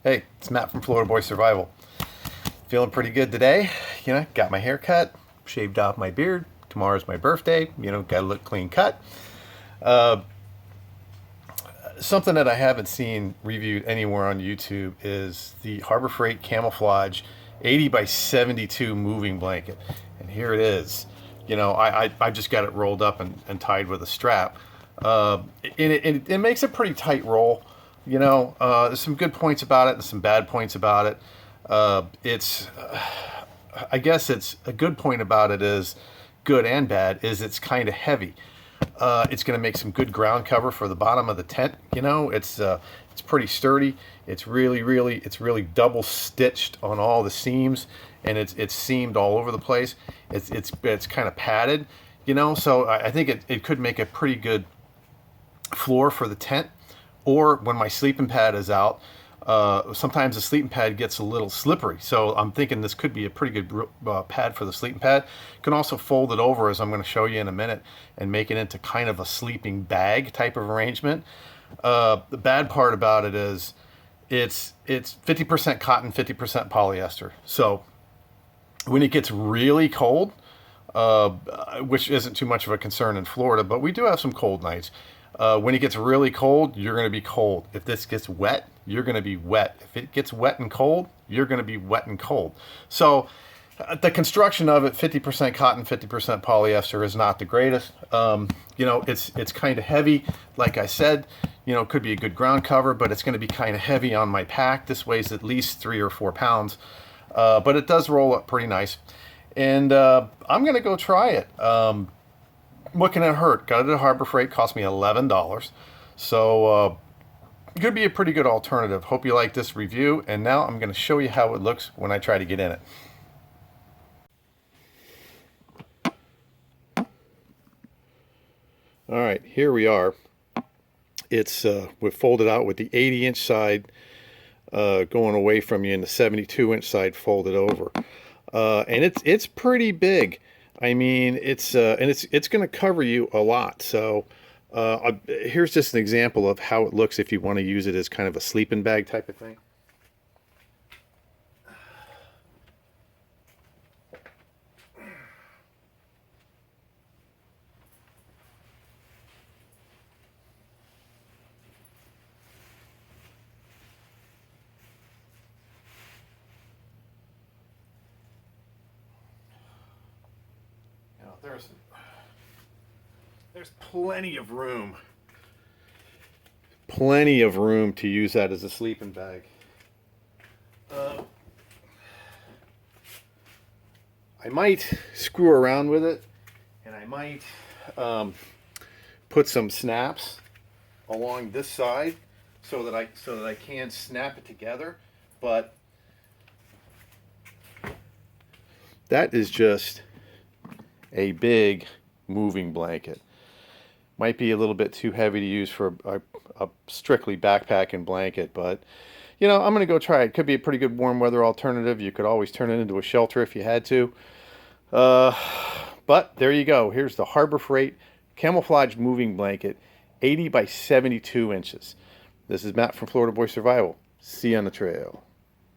Hey, it's Matt from Florida Boy Survival. Feeling pretty good today. Got my hair cut, shaved off my beard. Tomorrow's my birthday. Got to look clean cut. Something that I haven't seen reviewed anywhere on YouTube is the Harbor Freight Camouflage 80 by 72 moving blanket. And here it is. I just got it rolled up and tied with a strap. It makes a pretty tight roll. There's some good points about it and some bad points about it. I guess it's a good point about it is good and bad is it's kind of heavy. It's going to make some good ground cover for the bottom of the tent. It's pretty sturdy. It's really double stitched on all the seams, and it's seamed all over the place. It's kind of padded, so I think it could make a pretty good floor for the tent. Or when my sleeping pad is out, sometimes the sleeping pad gets a little slippery. So I'm thinking this could be a pretty good pad for the sleeping pad. You can also fold it over, as I'm going to show you in a minute, and make it into kind of a sleeping bag type of arrangement. The bad part about it is it's 50% cotton, 50% polyester. So when it gets really cold, which isn't too much of a concern in Florida, but we do have some cold nights. When it gets really cold, you're going to be cold. If this gets wet, you're going to be wet. If it gets wet and cold, you're going to be wet and cold. So the construction of it, 50% cotton, 50% polyester, is not the greatest. It's kind of heavy. Like I said, it could be a good ground cover, but it's going to be kind of heavy on my pack. This weighs at least 3 or 4 pounds, but it does roll up pretty nice. And I'm going to go try it. What can it hurt? Got it at Harbor Freight, cost me $11. So could be a pretty good alternative. Hope you like this review. And now I'm going to show you how it looks when I try to get in it. All right, here we are. It's we're folded out with the 80-inch side going away from you, and the 72-inch side folded over. And it's pretty big. I mean, it's going to cover you a lot. So here's just an example of how it looks if you want to use it as kind of a sleeping bag type of thing. There's plenty of room to use that as a sleeping bag. I might screw around with it, and I might put some snaps along this side so that I can snap it together, but that is just a big moving blanket. Might be a little bit too heavy to use for a strictly backpacking blanket, but I'm going to go try it. Could be a pretty good warm weather alternative. You could always turn it into a shelter if you had to. But there you go. Here's the Harbor Freight Camouflage Moving Blanket, 80 by 72 inches. This is Matt from Florida Boy Survival. See you on the trail.